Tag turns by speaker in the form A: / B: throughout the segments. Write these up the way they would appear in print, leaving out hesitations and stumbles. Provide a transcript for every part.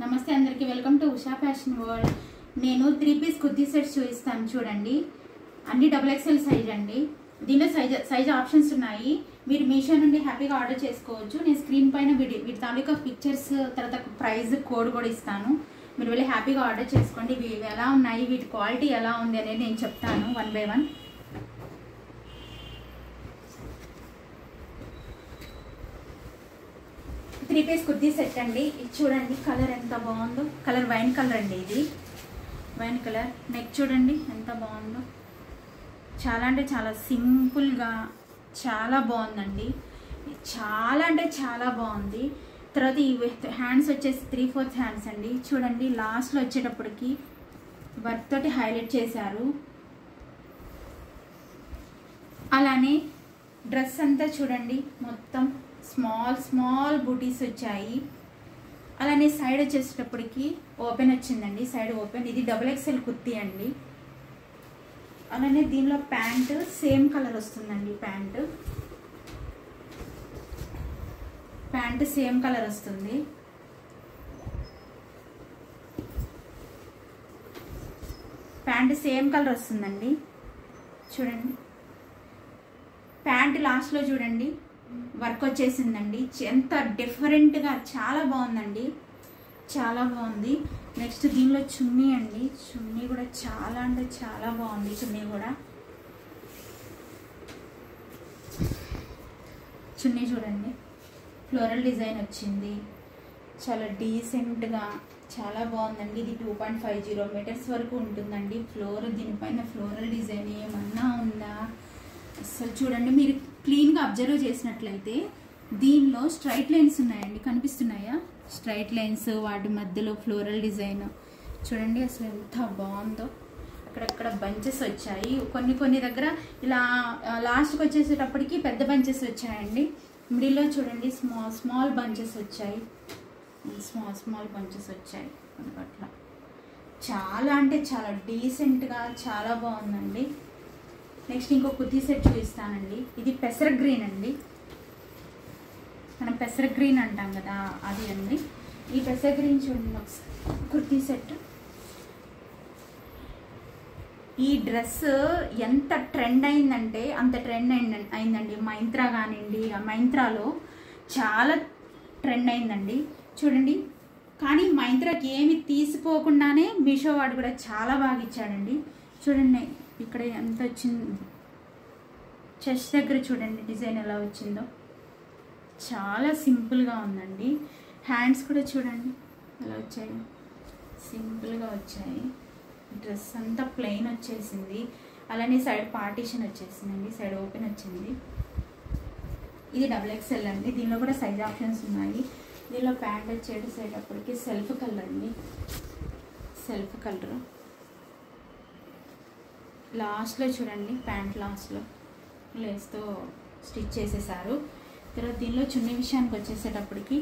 A: నమస్తే అందరికీ welcome to Usha fashion world. నేను 3 పీస్ కుర్తీ సెట్స్ చూపిస్తాను చూడండి. అన్ని XXL సైజ్ అండి. దీనిలో సైజ్ ఆప్షన్స్ ఉన్నాయి. మీరు మీషో నుండి హ్యాపీగా ఆర్డర్ చేసుకోవచ్చు. నేను స్క్రీన్ పైన వీటి తాలూకా పిక్చర్స్ తర్వాత ప్రైస్ కోడ్ కూడా ఇస్తాను. మీరు వెళ్ళి హ్యాపీగా ఆర్డర్ చేసుకోండి. ఇవి ఎలా ఉన్నాయి, వీటి క్వాలిటీ ఎలా ఉంది అనేది నేను చెప్తాను 1 by 1. Three piece kurti set అండి. ఇది చూడండి, కలర్ ఎంత బాగుందో. కలర్ వైన్ కలర్ అండి. ఇది వైన్ కలర్. నెక్ చూడండి ఎంత బాగుందో. చాలా అంటే చాలా సింపుల్గా చాలా బాగుందండి. చాలా అంటే చాలా బాగుంది. తర్వాత ఈ హ్యాండ్స్ వచ్చేసి 3/4 హ్యాండ్స్ అండి. చూడండి లాస్ట్లో వచ్చేటప్పటికి వర్క్ తోటి హైలైట్ చేశారు. అలానే డ్రెస్ అంతా చూడండి మొత్తం స్మాల్ బూటీస్ వచ్చాయి. అలానే సైడ్ వచ్చేసేటప్పటికి ఓపెన్ వచ్చిందండి. Side open. ఇది XXL కుర్తీ అండి. అలానే దీనిలో ప్యాంట్ సేమ్ కలర్ వస్తుందండి. ప్యాంట్ సేమ్ కలర్ వస్తుంది. ప్యాంట్ సేమ్ కలర్ వస్తుందండి. చూడండి ప్యాంట్ లాస్ట్లో చూడండి వర్క్ వచ్చేసిందండి. ఎంత డిఫరెంట్గా చాలా బాగుందండి. చాలా బాగుంది. నెక్స్ట్ దీనిలో చున్నీ అండి. చున్నీ కూడా చాలా అంటే చాలా బాగుంది. చున్నీ కూడా చున్నీ చూడండి ఫ్లోరల్ డిజైన్ వచ్చింది. చాలా డీసెంట్గా చాలా బాగుందండి. ఇది 2.50 మీటర్స్ వరకు ఉంటుందండి. దీనిపైన ఫ్లోరల్ డిజైన్ ఏమన్నా ఉందా అసలు చూడండి. మీరు క్లీన్గా అబ్జర్వ్ చేసినట్లయితే దీనిలో స్ట్రైట్ లైన్స్ ఉన్నాయండి. కనిపిస్తున్నాయా స్ట్రైట్ లైన్స్? వాటి మధ్యలో ఫ్లోరల్ డిజైన్ చూడండి అసలు ఎంత బాగుందో. అక్కడక్కడ బంచెస్ వచ్చాయి. కొన్ని దగ్గర ఇలా లాస్ట్కి వచ్చేసేటప్పటికి పెద్ద బంచెస్ వచ్చాయండి. మిడిల్లో చూడండి స్మాల్ బంచెస్ వచ్చాయి. స్మాల్ బంచెస్ వచ్చాయి అట్లా. చాలా అంటే చాలా డీసెంట్గా చాలా బాగుందండి. నెక్స్ట్ ఇంకో కుర్తీ సెట్ చూపిస్తానండి. ఇది పెసర గ్రీన్ అండి. మనం పెసర గ్రీన్ అంటాం కదా, అది అండి. ఈ పెసర గ్రీన్ చూడండి ఒకసారి. కుర్తీ సెట్. ఈ డ్రెస్ ఎంత ట్రెండ్ అయిందంటే అంత ట్రెండ్ అయిందండి. మైంత్రా కానివ్వండి, ఆ మైంత్రాలో చాలా ట్రెండ్ అయిందండి. చూడండి కానీ మైంత్రాకి ఏమి తీసిపోకుండానే మీషో వాడు కూడా చాలా బాగా ఇచ్చాడండి. చూడండి ఇక్కడ ఎంత వచ్చింది. చెస్ట్ దగ్గర చూడండి డిజైన్ ఎలా వచ్చిందో. చాలా సింపుల్గా ఉందండి. హ్యాండ్స్ కూడా చూడండి ఎలా వచ్చాయి. సింపుల్గా వచ్చాయి. డ్రెస్ అంతా ప్లెయిన్ వచ్చేసింది. అలానే సైడ్ పార్టీషన్ వచ్చేసిందండి. సైడ్ ఓపెన్ వచ్చింది. ఇది XXL అండి. దీనిలో కూడా సైజ్ ఆప్షన్స్ ఉన్నాయి. దీనిలో ప్యాంట్ వచ్చేటప్పటికి సెల్ఫ్ కలర్ అండి. సెల్ఫ్ కలర్ లాస్ట్లో చూడండి. ప్యాంట్ లాస్ట్లో లేస్తో స్టిచ్ చేసేసారు. తర్వాత దీనిలో చున్నీ విషయానికి వచ్చేసేటప్పటికి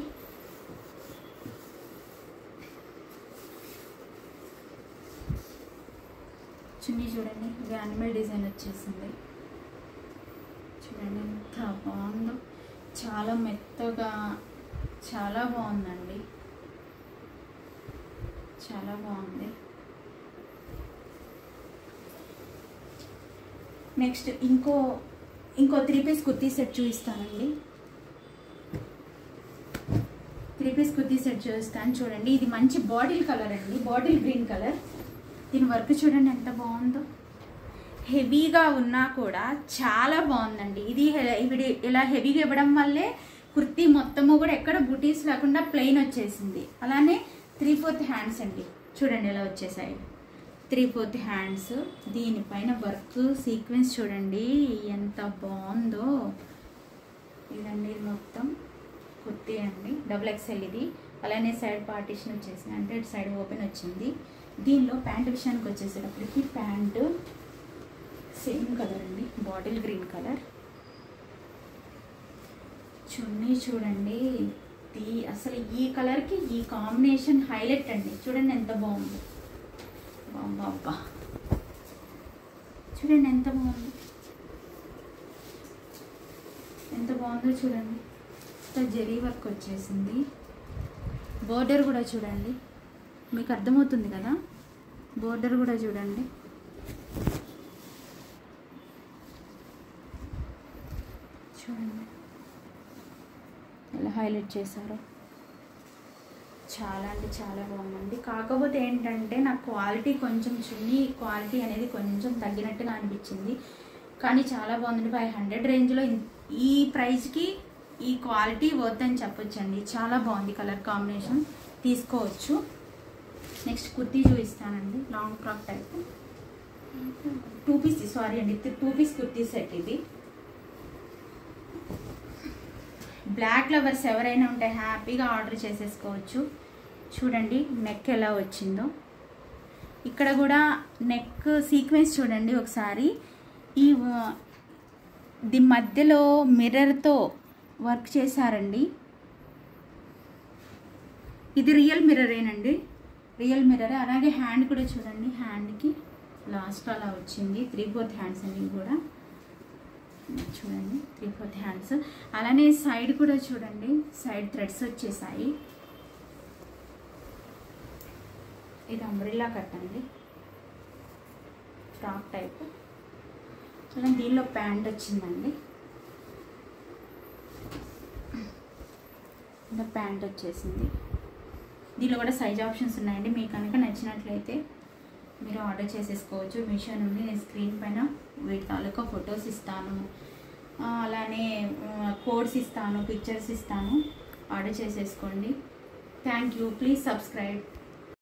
A: చున్నీ చూడండి ఇది యానిమల్ డిజైన్ వచ్చేసింది. చూడండి ఎంత బాగుందో. చాలా మెత్తగా చాలా బాగుందండి. చాలా బాగుంది. నెక్స్ట్ ఇంకో 3 పీస్ కుర్తీ సెట్ చూపిస్తానండి. 3 పీస్ కుర్తీ సెట్ చూపిస్తాను చూడండి. ఇది మంచి బాటిల్ కలర్ అండి. Bottle green colour. దీని వర్క్ చూడండి ఎంత బాగుందో. హెవీగా ఉన్నా కూడా చాలా బాగుందండి. ఇది ఇలా హెవీగా ఇవ్వడం వల్లే కుర్తీ మొత్తము కూడా ఎక్కడ బుటీస్ లేకుండా ప్లెయిన్ వచ్చేసింది. అలానే 3/4 హ్యాండ్స్ అండి. చూడండి ఎలా వచ్చేసాయి 3/4 హ్యాండ్స్. దీనిపైన వర్క్ సీక్వెన్స్ చూడండి ఎంత బాగుందో. ఇదండి ఇది మొత్తం కుర్తీ అండి. XXL ఇది. అలానే సైడ్ పార్టీషన్ వచ్చేసింది. అంటే ఇటు సైడ్ ఓపెన్ వచ్చింది. దీనిలో ప్యాంట్ విషయానికి వచ్చేసేటప్పటికి ప్యాంటు సేమ్ కలర్ అండి. Bottle green colour. చున్నీ చూడండి అసలు ఈ కలర్కి ఈ కాంబినేషన్ హైలైట్ అండి. చూడండి ఎంత బాగుందో. అబ్బా చూడండి ఎంత బాగుంది. ఎంత బాగుందో చూడండి. జరీ వర్క్ వచ్చేసింది. బోర్డర్ కూడా చూడండి మీకు అర్థమవుతుంది కదా. బోర్డర్ కూడా చూడండి, చూడండి ఎలా హైలైట్ చేశారో. చాలా అంటే చాలా బాగుందండి. కాకపోతే ఏంటంటే నాకు క్వాలిటీ కొంచెం చున్నీ క్వాలిటీ అనేది కొంచెం తగ్గినట్టుగా అనిపించింది. కానీ చాలా బాగుందండి. 500 రేంజ్లో ఈ ప్రైస్కి ఈ క్వాలిటీ వర్త్ అని చెప్పొచ్చండి. చాలా బాగుంది, కలర్ కాంబినేషన్ తీసుకోవచ్చు. నెక్స్ట్ కుర్తీ చూపిస్తానండి. Long frock type 2 piece, sorry అండి 2 పీస్ కుర్తీ సెట్. ఇది బ్లాక్ లవర్స్ ఎవరైనా ఉంటే హ్యాపీగా ఆర్డర్ చేసేసుకోవచ్చు. చూడండి నెక్ ఎలా వచ్చిందో. ఇక్కడ కూడా నెక్ సీక్వెన్స్ చూడండి ఒకసారి. ఈ మధ్యలో మిర్రర్తో వర్క్ చేశారండి. ఇది రియల్ మిర్రరేనండి, రియల్ మిర్రర్. అలాగే హ్యాండ్ కూడా చూడండి, హ్యాండ్కి లాస్ట్ అలా వచ్చింది. 3/4 హ్యాండ్స్ అన్ని కూడా చూడండి, 3/4 హ్యాండ్స్. అలానే సైడ్ కూడా చూడండి, సైడ్ థ్రెడ్స్ వచ్చేసాయి. ఇది అంబ్రెల్లా కట్ అండి, ఫ్రాక్ టైప్. అలాగే దీనిలో ప్యాంట్ వచ్చిందండి. ఇలా ప్యాంట్ వచ్చేసింది. దీనిలో కూడా సైజ్ ఆప్షన్స్ ఉన్నాయండి. మీకు కనుక నచ్చినట్లయితే మీరు ఆర్డర్ చేసేసుకోవచ్చు. మీషో నుండి నేను స్క్రీన్ పైన వీటి తాలూకా ఫొటోస్ ఇస్తాను, అలానే కోడ్స్ ఇస్తాను, పిక్చర్స్ ఇస్తాను. ఆర్డర్ చేసేసుకోండి. Thank you. Please subscribe.